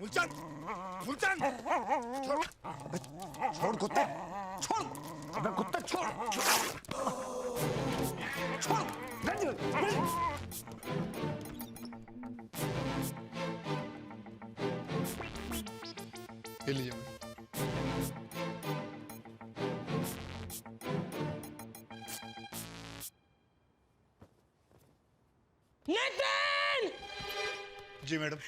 फूलचंद, फूलचंद, छोड़ कुत्ते, छोड़, अबे कुत्ते छोड़, छोड़, ये लीजिए। नितिन! जी मैडम।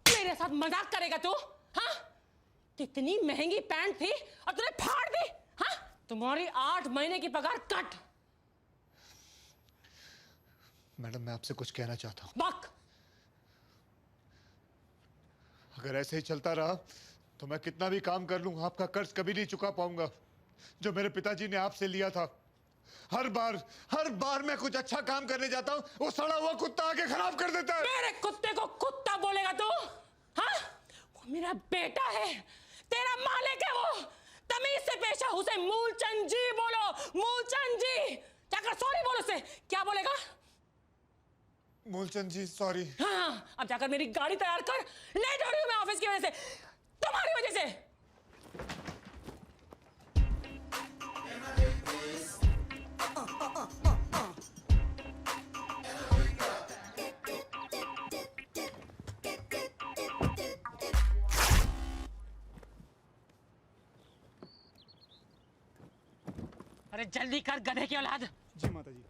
मेरे साथ मजाक करेगा तू? हाँ? कितनी महंगी पैंट थी और तूने फाड़ दी? हाँ? तुम्हारी 8 महीने की पगार कट। मैडम मैं आपसे कुछ कहना चाहता हूँ। बक। अगर ऐसे ही चलता रहा तो मैं कितना भी काम कर लूं आपका कर्ज कभी नहीं चुका पाऊंगा जो मेरे पिताजी ने आपसे लिया था। हर बार मैं कुछ अच्छा काम करने जाता हूं वो सड़ा हुआ कुत्ता आके खराब कर देता है। मेरे कुत्ते को कुत्ता बोलेगा तू? हाँ? वो मेरा बेटा है, तेरा मालिक है वो। तमीज से पेश आ, उसे मूलचंद जी बोलो, मूलचंद जी। जाकर सॉरी बोलो उसे। क्या बोलेगा? मूलचंद जी सॉरी। हाँ, अब जाकर मेरी गाड़ी तैयार कर। लेट हो रही हूँ मैं ऑफिस की वजह से, तुम्हारी वजह से। अरे जल्दी कर गधे की औलाद। जी माता जी।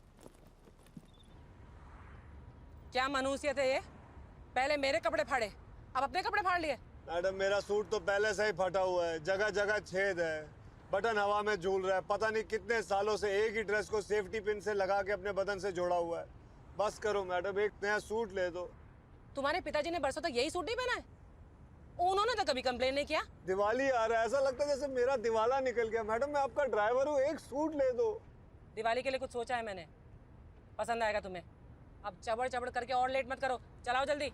क्या मनुष्यत है ये? पहले मेरे कपड़े फाड़े, अब अपने कपड़े फाड़ लिए। मैडम मेरा सूट तो पहले से ही फटा हुआ है, जगह जगह छेद है, बटन हवा में झूल रहा है, पता नहीं कितने सालों से एक ही ड्रेस को सेफ्टी पिन से लगा के अपने बदन से जोड़ा हुआ है। बस करो मैडम, एक नया सूट ले दो। तुम्हारे पिताजी ने बरसों तक यही सूट नहीं पहना है? उन्होंने तो कभी कंप्लेन नहीं किया। दिवाली आ रहा है, ऐसा लगता है जैसे मेरा दिवाला निकल गया। मैडम मैं आपका ड्राइवर हूँ, एक सूट ले दो। दिवाली के लिए कुछ सोचा है मैंने, पसंद आएगा तुम्हें। अब चबड़ चबड़ करके और लेट मत करो, चलाओ जल्दी।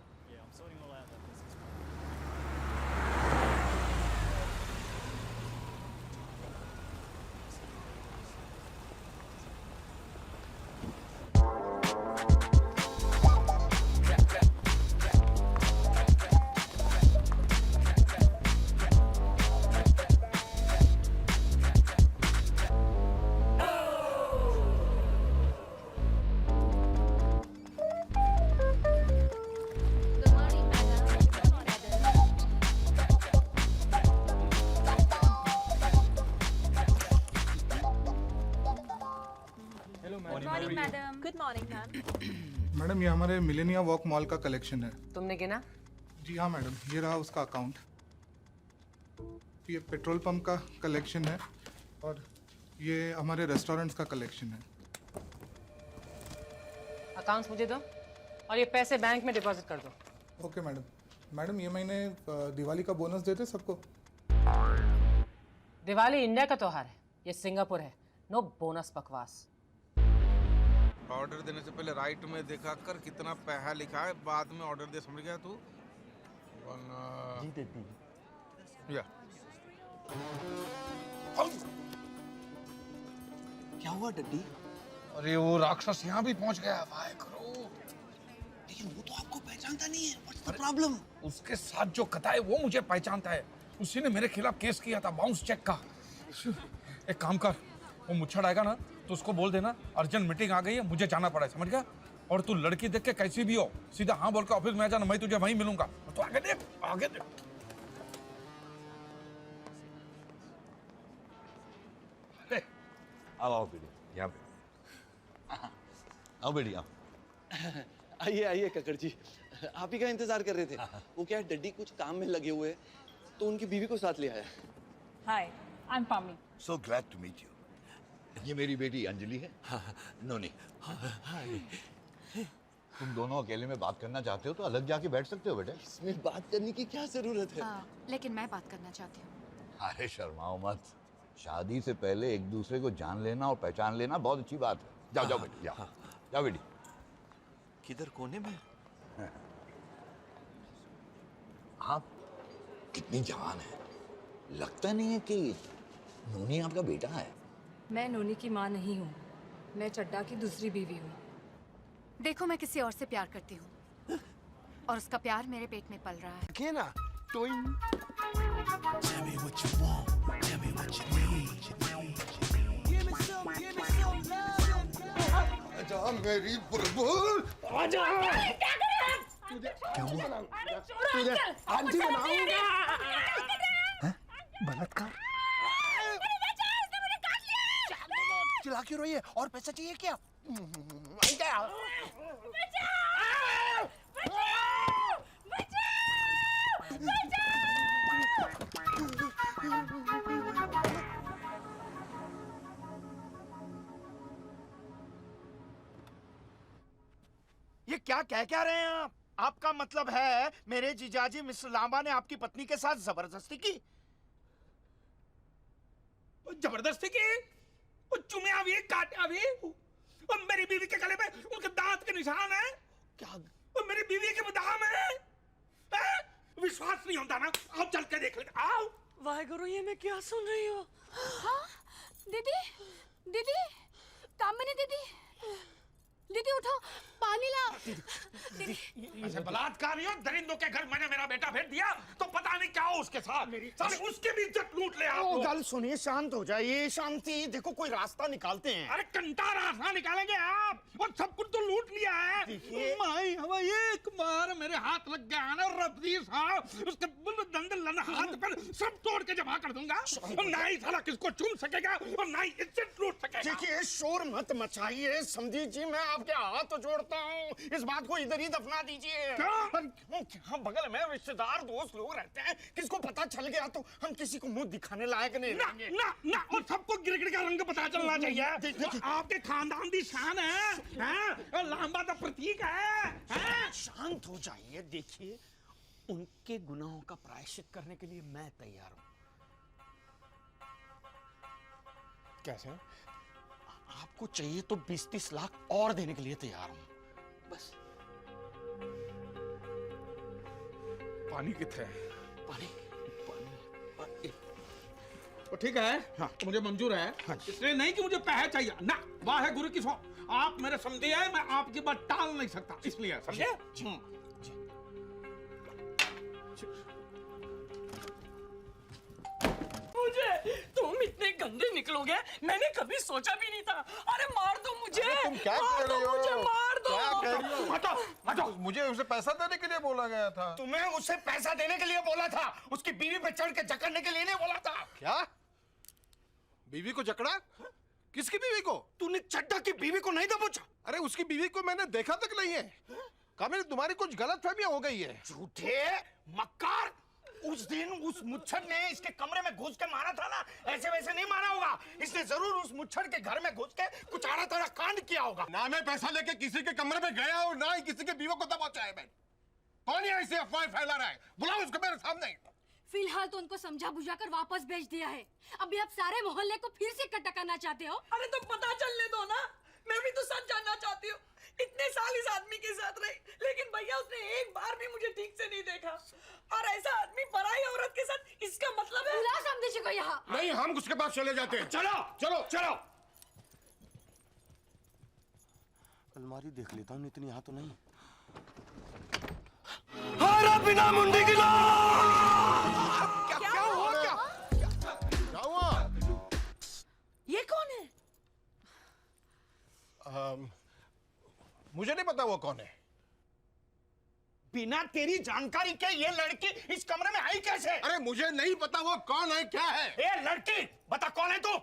Good morning ma'am. मैडम ये हमारे मिलेनिया वॉक मॉल का कलेक्शन है। तुमने गिना? जी हाँ मैडम, ये रहा उसका अकाउंट। ये पेट्रोल पंप का कलेक्शन है और ये हमारे रेस्टोरेंट्स का कलेक्शन है। अकाउंट्स मुझे दो और ये पैसे बैंक में डिपॉजिट कर दो। Okay madam. मैडम ये महीने दिवाली का बोनस देते सबको। दिवाली इंडिया का त्योहार है, ये सिंगापुर है। नो बोनस बकवास। ऑर्डर देने से पहले राइट में देखा कर कितना पैसा लिखा है, बाद में ऑर्डर दे। समझ गया तू? जी देती या क्या हुआ डड्डी? अरे वो राक्षस यहाँ भी पहुँच गया। वाह करो। लेकिन वो तो आपको पहचानता नहीं है। What's the problem? उसके साथ जो कथा है वो मुझे पहचानता है। उसी ने मेरे खिलाफ केस किया था बाउंस चेक का। एक काम कर, वो मुच्छड़ आएगा ना तो उसको बोल देना अर्जेंट मीटिंग आ गई है, मुझे जाना पड़ा है। समझ गया? और तू लड़की देख के कैसी भी हो सीधा हाँ बोल के ऑफिस में आ जाना, मैं तुझे वहीं मिलूंगा। तो आगे देख, आगे देख। आओ बेटी, यहाँ पे आओ बेटी आओ। आइए आइए कक्कड़ जी, आप ही का इंतजार कर रहे थे। वो क्या है, डड्डी कुछ काम में लगे हुए तो उनकी बीवी को साथ ले आया। हाय, आई एम पामी। So glad to meet you. ये मेरी बेटी अंजलि है। नोनी। तुम दोनों अकेले में बात करना चाहते हो तो अलग जाके बैठ सकते हो बेटे। इसमें बात करने की क्या जरूरत है? लेकिन मैं बात करना चाहती हूँ। अरे शर्माओ मत, शादी से पहले एक दूसरे को जान लेना और पहचान लेना बहुत अच्छी बात है। जाओ जाओ बेटी, जाओ जाओ बेटी। किधर कोने में? आप कितनी जवान है, लगता नहीं है कि नोनी आपका बेटा है। मैं नोनी की माँ नहीं हूँ, मैं चड्डा की दूसरी बीवी हूँ। देखो मैं किसी और से प्यार करती हूँ। और उसका प्यार मेरे पेट में पल रहा है। रखिए ना टोइंग। आजा मेरी बुलबुल, आजा। क्या कर रहे हैं? क्या हुआ? अरे चोर अंकल! आंटी बनाऊंगा। बलात्कार? चिल्ला क्यों रही है? और पैसा चाहिए क्या? ये क्या रहे हैं आप? आपका मतलब है मेरे जीजाजी मिस्टर लांबा ने आपकी पत्नी के साथ जबरदस्ती की? जबरदस्ती की? वो चुमिया भी काटा भी और मेरी बीवी के गले में उनके दांत के निशान है। क्या? और मेरी बीवी के बादाम है। विश्वास नहीं होता ना? आओ चल के देख लेते। आओ। वाहेगुरु, ये मैं क्या सुन रही हूँ? हाँ? दीदी, दीदी, कामिनी दीदी, दीदी उठो, पानी लाओ। ऐसे बलात्कारियों दरिंदों के घर मैंने मेरा बेटा भेज दिया तो पता नहीं क्या हो उसके साथ। साले उसके भी इज्जत लूट ले आप लोग। गल सुनिए, शांत हो जाइए। शांति, देखो कोई रास्ता निकालते हैं। अरे कंटा रास्ता निकालेंगे आप? और सब कुछ तो लूट लिया है। देखिए। माई हवा एक बार मेरे हाथ लग गया ना रब्बी साहब, उसके दंड लना हाथ पर सब तोड़ के जमा कर दूंगा। और ना ही साला किसको चूम सकेगा और ना ही इज्जत लूट सकेगा। देखिए, शोर मत मचाइए। समझी जी, मैं आपके हाथ जोड़ता हूँ, इस बात को इधर ही दफना दीजिए। क्या बगल में रिश्तेदार दोस्त लोग रहते हैं, किसको पता चल गया तो हम किसी को मुंह दिखाने लायक नहीं रहेंगे। ना और सबको गिरगिट का रंग पता चलना चाहिए। आपके खानदान की शान है, और लांबा का प्रतीक है। शांत हो जाइए। देखिए, उनके गुनाहों का प्रायश्चित करने के लिए मैं तैयार हूं। कैसे? आपको चाहिए तो 20-30 लाख और देने के लिए तैयार हूं। बस। पानी कितने है? पानी तो ठीक है। हाँ। तो मुझे मंजूर है। हाँ। इसलिए नहीं कि मुझे पैसे चाहिए ना। वाह है गुरु की सौ। आप मेरे समझे हैं, मैं आपकी बात टाल नहीं सकता, इसलिए समझे? मुझे तुम इतने गंदे निकलोगे मैंने कभी सोचा भी नहीं था। अरे मार दो मुझे। तुम क्या कह रही हो? मुझे मार दो। क्या कह रही हो? हटो। मुझे उसे पैसा देने के लिए बोला गया था। तुम्हें उसे पैसा देने के लिए बोला था, उसकी बीवी पे चढ़ के जकड़ने के लिए नहीं बोला था। क्या? बीवी को जकड़ा? किसकी बीवी को? तूने चड्डा की बीवी को नहीं दबोचा? अरे उसकी बीवी को मैंने देखा तक नहीं है। कामिनी, तुम्हारी कुछ गलतफहमियां हो गई है। झूठे मक्कार। उस दिन उस मुच्छर ने इसके कमरे में घुस के मारा था ना, ऐसे वैसे नहीं मारा होगा। इसने जरूर उस मुच्छर के घर में घुस के कुछ आड़ा तड़ा कांड किया होगा। ना मैं पैसा लेके किसी के कमरे में गया और ना ही किसी के बीवी को दबोचा है। मैं कौन है ऐसे अफवाह फैला रहा है? बुलाओ उसको मेरे सामने। फिलहाल तो उनको समझा बुझा कर वापस भेज दिया है। अभी आप सारे मोहल्ले को फिर से इकट्ठा करना चाहते हो? अरे तो पता चलने दो ना, मैं भी तो सच जानना चाहती हूँ। इतने साल इस आदमी के साथ रही, लेकिन भैया उसने एक बार भी मुझे ठीक से नहीं देखा। और ऐसा आदमी पराई औरत के साथ, इसका मतलब है? बुला समझे जी को यहाँ। नहीं, हम उसके पास चले जाते हैं। चलो चलो चलो। अलमारी देख लेता हूँ, इतनी यहाँ तो नहीं। हारा बिना मुंडी की क्या हुआ? क्या हुआ? ये कौन है? मुझे नहीं पता वो कौन है। बिना तेरी जानकारी के ये लड़की इस कमरे में आई कैसे? अरे मुझे नहीं पता वो कौन है, क्या है। ए लड़की, बता कौन है तू?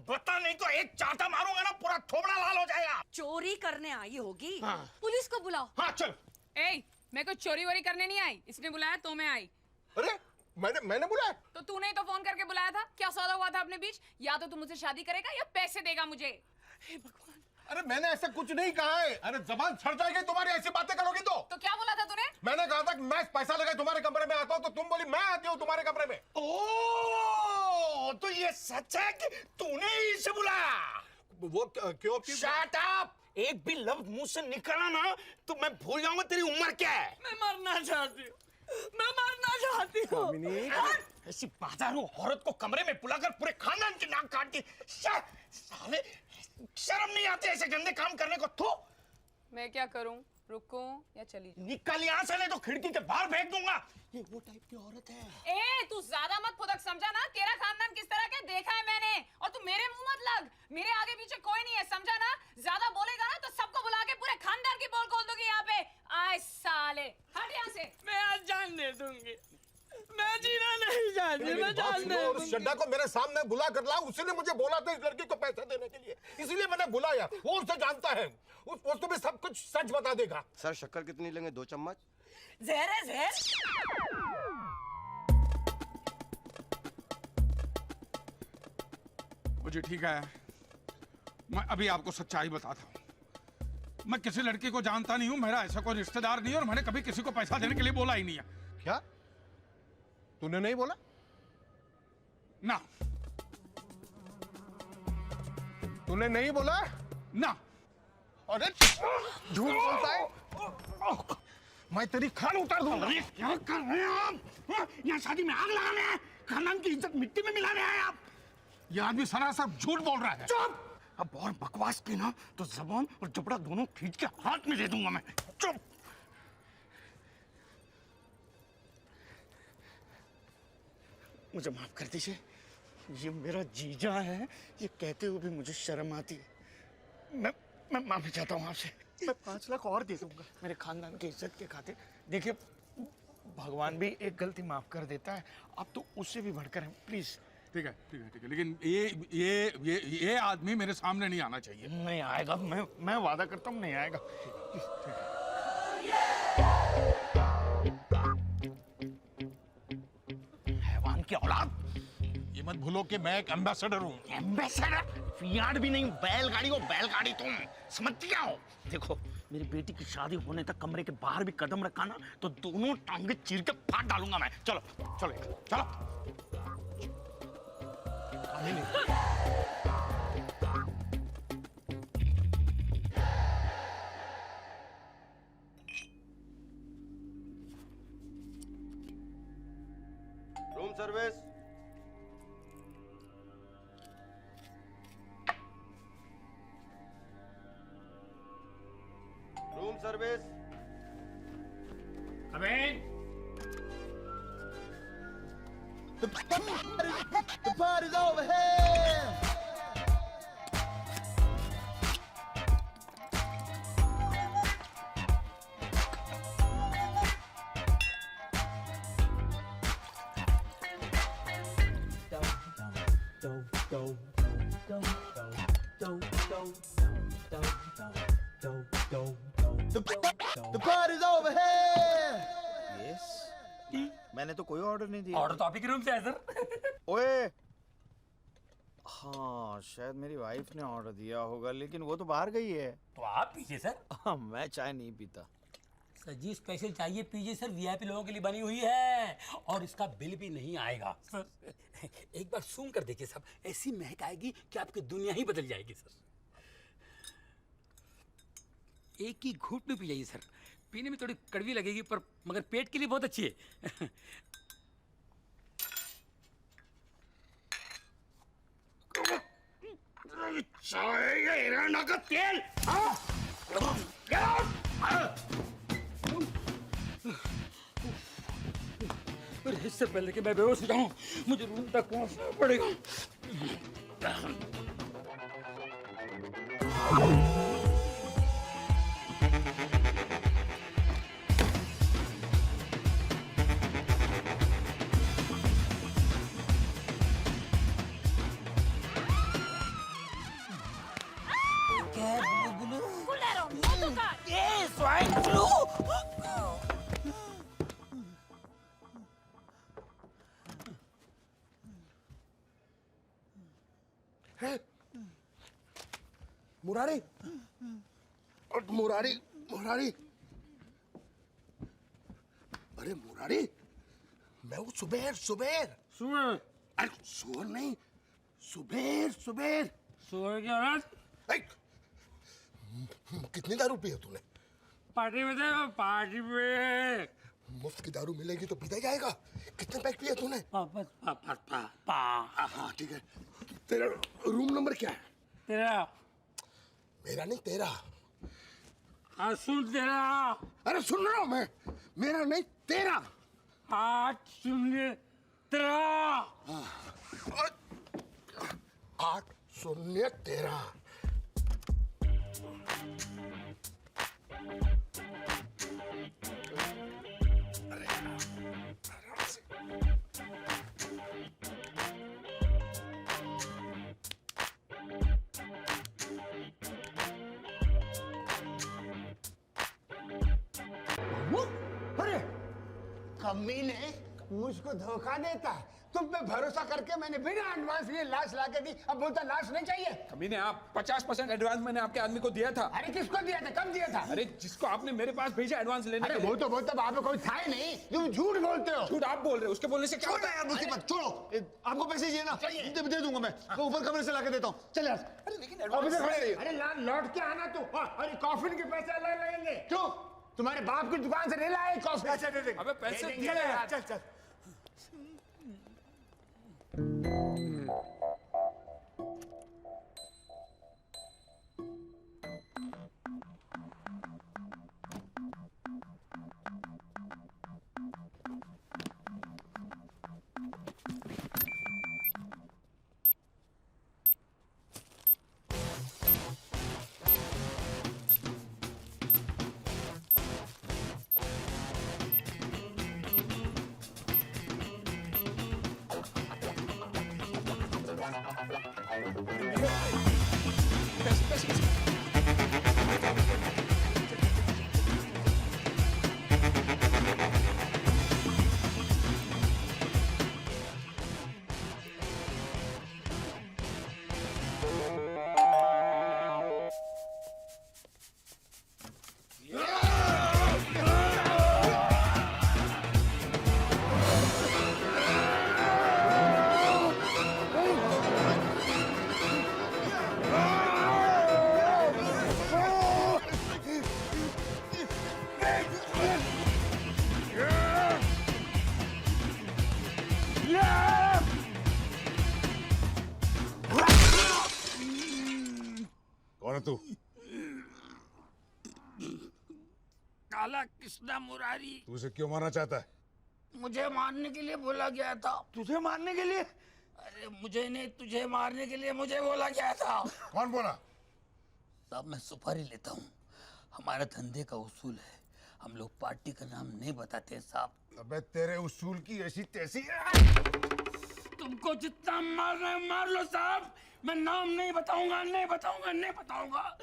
बता, नहीं तो एक चाटा मारूंगा ना, पूरा थोबड़ा लाल हो जाएगा। चोरी करने आई होगी। हाँ। पुलिस को बुलाओ। हाँ चल। ए, मैं कोई चोरी वोरी करने नहीं आई, इसने बुलाया तो मैं आई। अरे मैंने बुलाया? तो तूने ही तो फोन करके बुलाया था। क्या सौदा हुआ था अपने बीच? या तो तू मुझसे शादी करेगा या पैसे देगा मुझे। हे भगवान। अरे मैंने ऐसा कुछ नहीं कहा है। अरे जबान छड़ जाएगी तुम्हारी, ऐसी बातें करोगी तो क्या बोला था तूने? मैंने कहा था कि मैं पैसा लगा तुम्हारे कमरे में आता हूँ, तो तुम बोली मैं आती हूँ तुम्हारे कमरे में। ओ, तो ये सच है कि तूने ही इसे बुलाया? वो क्यों? Shut up. एक भी लफ्ज मुंह से निकला ना तो मैं भूल जाऊंगा तेरी उम्र क्या है। मैं मरना चाहती हूँ, मैं मरना चाहती हूँ। ऐसी बाजारू औरत को कमरे में बुलाकर पूरे खानदान की नाक काट दी। साले शर्म नहीं आती ऐसे गंदे काम करने को? तो मैं क्या करूं? रुको या चली जाओ। निकल यहाँ से, नहीं तो खिड़की के बाहर फेंक दूंगा। ये वो टाइप की औरत है। ए तू ज्यादा मत फुदक, समझा ना? तेरा खानदान किस तरह का देखा है मैंने, और तू मेरे मुंह मत लग। मेरे आगे पीछे कोई नहीं है, समझा ना? ज्यादा बोलेगा ना तो सबको बुला के पूरे खानदान की पोल खोल दूंगी यहाँ पे। आए साले, हट यहाँ से। मैं आज जान दे दूंगी, मैं जीना नहीं चाहती, मैं जान दे और दूंगी। शड्डा को मेरे सामने बुला कर ला, उसी ने मुझे बोला था इस लड़की को पैसे देने के लिए, इसीलिए मैंने बुलाया। वो उसे जानता है, वो तुम्हें सब कुछ सच बता देगा। सर शक्कर कितनी लेंगे? 2 चम्मच। जहर है जहर। मुझे ठीक है, मैं अभी आपको सच्चाई बताता हूँ। मैं किसी लड़की को जानता नहीं हूँ, मेरा ऐसा कोई रिश्तेदार नहीं है, और मैंने कभी किसी को पैसा देने के लिए बोला ही नहीं है। क्या तूने नहीं बोला? ना। तूने नहीं बोला ना। अरे झूठ बोलता है, मैं तेरी खाल उतार दूंगा। क्या कर रहे हैं आप? यहाँ शादी में आग लगाने हैं, खानदान की इज्जत मिट्टी में मिलाने आए आप। ये आदमी सरासर झूठ बोल रहा है। चुप! अब और बकवास की ना तो जबान और जबड़ा दोनों खींच के हाथ में दे दूंगा मैं। चुप! मुझे माफ कर दीजिए, ये मेरा जीजा है, ये कहते हुए भी मुझे शर्म आती है। मैं माफी चाहता हूँ आपसे। मैं 5 लाख और दे दूंगा मेरे खानदान की इज्जत के खातिर। देखिए, भगवान भी एक गलती माफ कर देता है, आप तो उससे भी बढ़कर हैं। प्लीज। ठीक है, ठीक है, ठीक है, लेकिन ये आदमी मेरे सामने नहीं आना चाहिए। नहीं आएगा, मैं वादा करता हूँ नहीं आएगा। हैवान की औलाद! ये मत भूलो कि मैं एक एम्बेसडर हूँ। एम्बेसडर? फियाट भी नहीं, बैलगाड़ी को बैलगाड़ी तुम समझती क्या हो? देखो, मेरी बेटी की शादी होने तक कमरे के बाहर भी कदम रखा ना तो दोनों टांगे चीर के फाड़ डालूंगा मैं। चलो चलो चलो। Room service. Room service. अबे The party's over here. The party's over here. Yes, मैंने तो कोई ऑर्डर नहीं दिया। ऑर्डर तो आप ही के रूम से है सर। ओए, हाँ शायद मेरी वाइफ ने ऑर्डर दिया होगा, लेकिन वो तो बाहर गई है। तो आप पीजिए सर। हाँ, मैं चाय नहीं पीता। सर जी स्पेशल चाहिए पीजिए सर, वीआईपी लोगों के लिए बनी हुई है, और इसका बिल भी नहीं आएगा सर। एक बार सूंघ कर देखिए साहब, ऐसी महक आएगी कि आपकी दुनिया ही बदल जाएगी सर। एक ही घूंट में पी जाइए सर, पीने में थोड़ी कड़वी लगेगी पर मगर पेट के लिए बहुत अच्छी है। चाय या एरंडा का तेल? इससे पहले कि मैं बेहोश हो जाऊं, मुझे रूम तक पहुंचना पड़ेगा। मुरारी, मुरारी, मुरारी, अरे मुरारी, मैं वो सुबेर सुबेर सुबेर? अरे सुअर नहीं, सुबेर सुबेर। सुबेर क्या बात? कितनी दारू पी है तूने? पार्टी में थे, पार्टी में। मुफ्त की दारू मिलेगी तो पीता जाएगा। कितने पैक पिए तूने? हाँ ठीक है। तेरा रूम नंबर क्या है? तेरा। मेरा नहीं तेरा। हाँ सुन तेरा। अरे सुन रहा हूँ मैं, मेरा नहीं तेरा। 8-0-13। 8-0-13। अरे कमीने मुझको धोखा देता है। तुम पे भरोसा करके मैंने बिना एडवांस लिए लाश ला के दी, अब बोलता लाश नहीं चाहिए। कमीने आप 50% एडवांस मैंने आपके आदमी को दिया था। अरे किसको दिया था, कब दिया था? अरे जिसको आपने मेरे पास भेजा एडवांस लेने अरे के लिए। वो तो बोलता वहां पे कोई था ही नहीं, तुम झूठ बोलते हो। झूठ आप बोल रहे हो, उसके बोलने से क्या छोड़ो यार मुसीबत, छोड़ो। आपको पैसे चाहिए ना, दे दूंगा मैं, ऊपर कमरे से लाके देता हूँ। चल यार। अरे लेकिन अरे लौट के आना तू। अरे कॉफिन के पैसे अलग लगेंगे। क्यों? तुम्हारे बाप की दुकान से नहीं लाए कॉफी? पैसे दे दे। अबे पैसे दिए यार। चल चल। कौन है तू? काला कृष्णा मुरारी। तू उसे क्यों मारना चाहता है? मुझे मारने के लिए बोला गया था। तुझे मारने के लिए? अरे मुझे नहीं, तुझे मारने के लिए मुझे बोला गया था। कौन बोला? साहब मैं सुपारी लेता हूँ, हमारा धंधे का उसूल है, हम लोग पार्टी का नाम नहीं बताते साहब। अबे तेरे उसूल की ऐसी तैसी तुमको जितना मारना है मार लो साहब, मैं नाम नहीं बताऊंगा, नहीं बताऊंगा, नहीं बताऊंगा।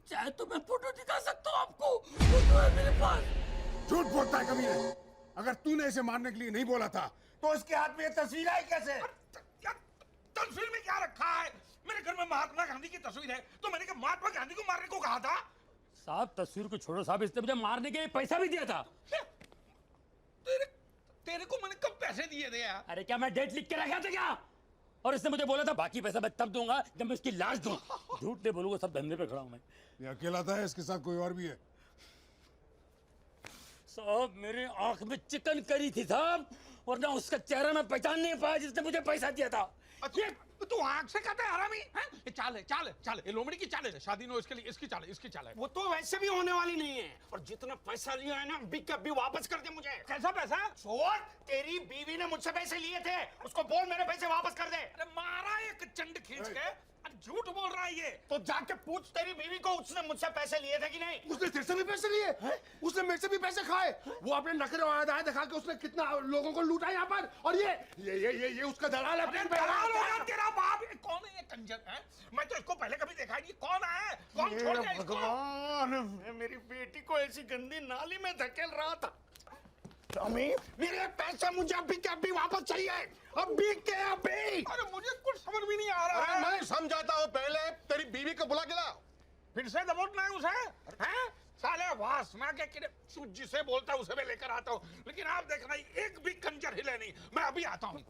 चाहे तो मैं फोटो दिखा सकता हूँ आपको, फोटो है मेरे पास। झूठ बोलता है कमीने। अगर तूने इसे मारने के लिए नहीं बोला था तो इसके हाथ में ये तस्वीर आई कैसे? तस्वीर में क्या रखा है? मेरे घर में महात्मा गांधी की तस्वीर है, तो मैंने क्या महात्मा गांधी को मारने को कहा था? साहब तस्वीर को छोड़ो साहब, इसने मुझे मारने के लिए पैसा भी दिया था। तेरे को मैंने कब पैसे दिए थे यार? अरे क्या मैं डेट लिख के रखा था क्या? और इसने मुझे बोला था बाकी पैसा मैं तब दूंगा जब मैं इसकी लाश दूं। झूठ नहीं बोलूंगा, सब धंधे पे खड़ा हूं मैं। ये अकेला था, इसके साथ कोई और भी है? साहब मेरी आंख में चिकन करी थी साहब, और ना उसका चेहरा मैं पहचान नहीं पाया जिसने मुझे पैसा दिया था। अच्छा तू आंख से कहता है हरामी हैं? ये चाल है, चाल है, चाल है, ये लोमड़ी की चाल है, शादी न हो इसके लिए इसकी चाल है, इसकी चाल है। वो तो वैसे भी होने वाली नहीं है, और जितना पैसा लिया है ना बिक के अभी वापस कर दे मुझे। कैसा पैसा? छोड़, तेरी बीवी ने मुझसे पैसे लिए थे, उसको बोल मेरे पैसे वापस कर दे। अरे मारा एक चंड खींच के। अरे झूठ बोल रहा है ये। तो जाके पूछ तेरी बीवी को उसने मुझसे पैसे लिए थे कि नहीं। उसने तेरे से भी पैसे लिए? उसने मेरे से भी पैसे खाए? वो अपने नखरे और अदाएं दिखा के उसने कितना लोगों को लूटा यहाँ पर, और ये उसका दलाल है। अरे दलाल होगा तेरा बाप। ये कौन है ये कंजर है? मैं तो इसको पहले कभी देखा नहीं। कौन है? कौन छोड़ गया इसको? भगवान, मैं मेरी बेटी को ऐसी गंदी नाली में धकेल रहा था। स्वामी, मेरे पैसे मुझे अभी के अभी वापस चाहिए, अभी के अभी। अरे मुझे कुछ समझ भी नहीं आ रहा है। मैं समझाता हूँ, पहले तेरी बीवी को बुला के ला। फिर से दबोचना है उसे? हैं? साले वासना के किरे जिसे बोलता है उसे मैं लेकर आता हूँ, लेकिन आप देखना एक भी कंजर हिले नहीं। मैं अभी आता हूँ।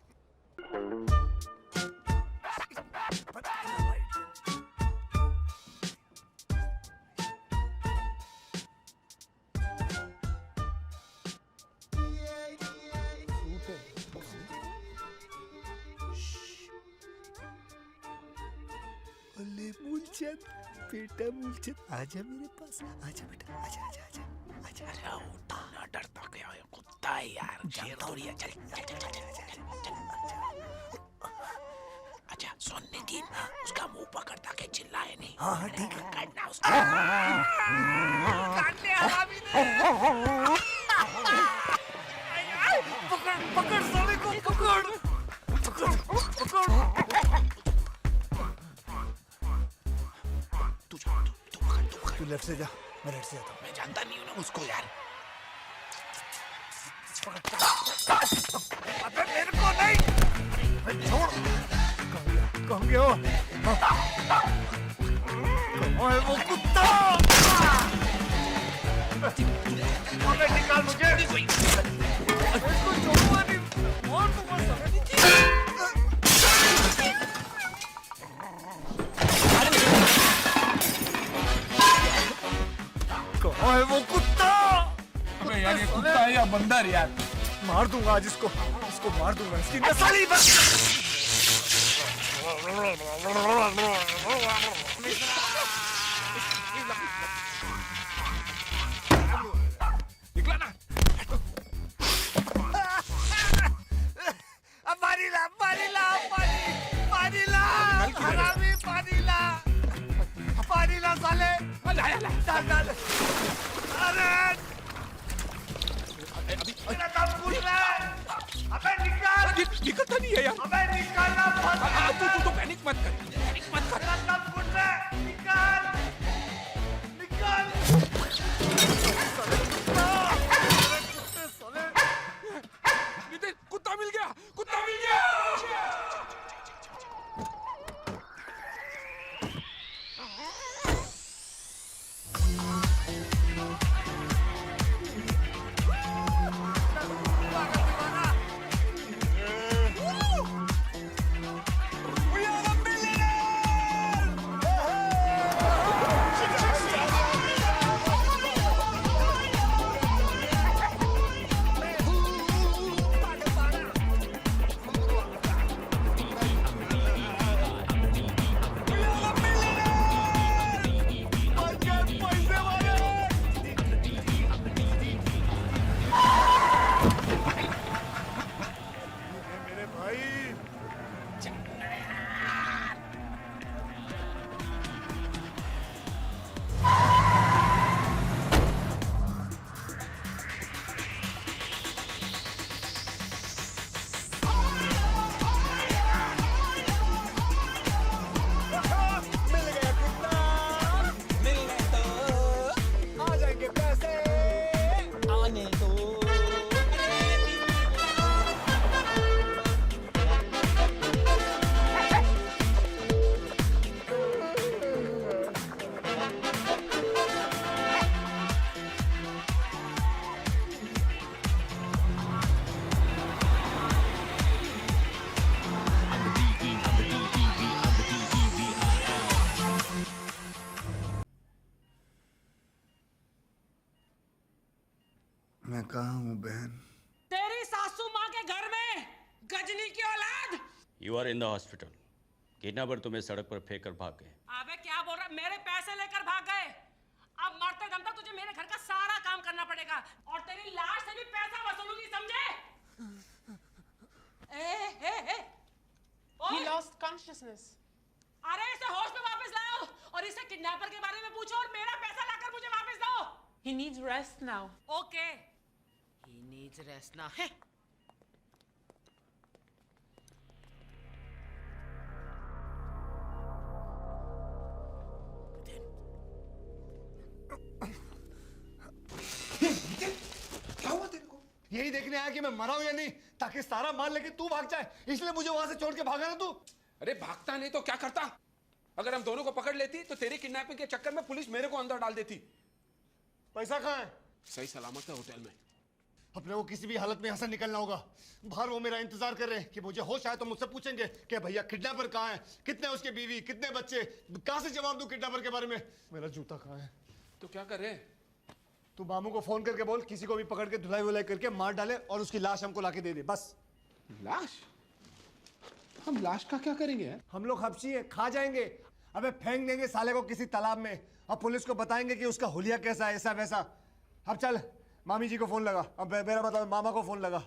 मूलचंद बेटा मूलचंद आजा मेरे पास, आजा बेटा, आजा आजा आजा आजा। अरे उठना, डरता क्या है, कुत्ता है यार, शेर थोड़ी है। चल चल चल चल चल चल। अच्छा सुन नितिन, उसका मुंह पकड़ ताकि चिल्लाए नहीं। हाँ ठीक है। काटना उसका। काटने हरामी ने। पकड़ पकड़ साले को, पकड़ पकड़ पकड़। तू लेफ्ट से जा, मैं राइट से जाता हूँ। मैं जानता नहीं हूँ ना उसको यार। अबे मेरे को नहीं, छोड़। कहाँ गया? ओए वो कुत्ता! अबे निकाल मुझे! इसको छोड़ूंगा नहीं, और तुम्हारा समय नहीं चाहिए। कहाँ है वो कुत्ता? अबे यार ये कुत्ता है या बंदर यार? मार दूंगा आज इसको, इसको मार दूंगा, इसकी नस्ल ही बस। निकला ना। अब पानी ला, पानी ला, पानी ला, हरामी पानी ला, पानी ला साले। लाया ला, डाल। अरे मेरा काम पूछ रहा है। अबे निकाल। निकलता नहीं है यार। अबे निकालना बहुत। तू पैनिक मत कर, पैनिक मत कर। मेरा काम पूछ रहा है, निकाल, निकाल। नितिन कुत्ता मिल गया, कुत्ता मिल गया। मैं कहाँ हूँ बहन? तेरी सासू माँ के घर में गजनी की औलाद। You are in the hospital. Kidnapper तुम्हें सड़क पर फेंक कर भाग गए। अबे क्या बोल रहा है? मेरे पैसे लेकर भाग गए। अब मरते दम तक तुझे मेरे घर का सारा काम करना पड़ेगा और तेरी लाश से भी पैसा वसूलूंगी, समझे? He lost consciousness. अरे इसे होश में वापस लाओ और इसे किडनैपर के बारे में पूछो और मेरा पैसा लाकर मुझे वापस दो। He needs rest now. Okay. He needs rest now. Hey. क्या हुआ तेरे को? यही देखने आया कि मैं मरा हूं या नहीं, ताकि सारा माल लेके तू भाग जाए, इसलिए मुझे वहां से छोड़ के भागा ना तू। अरे भागता नहीं तो क्या करता? अगर हम दोनों को पकड़ लेती तो तेरी किडनैपिंग के चक्कर में पुलिस मेरे को अंदर डाल देती। पैसा कहाँ है? सही सलामत है होटल में। अपने को किसी भी हालत में यहाँ से निकलना होगा। बाहर वो मेरा इंतजार कर रहे हैं कि मुझे होश आए तो मुझसे पूछेंगे कि भैया किडनैपर कहाँ है, कितने उसके बीवी, कितने बच्चे। कहाँ से जवाब दूं किडनैपर के बारे में? मेरा जूता कहाँ है? तो क्या कर रहे? तू मामू को फोन करके बोल किसी को भी पकड़ के धुलाई वुलाई करके मार डाले और उसकी लाश हमको लाके दे दे, बस। लाश? हम लाश का क्या करेंगे? हम लोग हबशी हैं, खा जाएंगे। अबे फेंक देंगे साले को किसी तालाब में और पुलिस को बताएंगे कि उसका हुलिया कैसा है, ऐसा वैसा। अब चल मामी जी को फोन लगा, अब मेरा मतलब मामा को फोन लगा।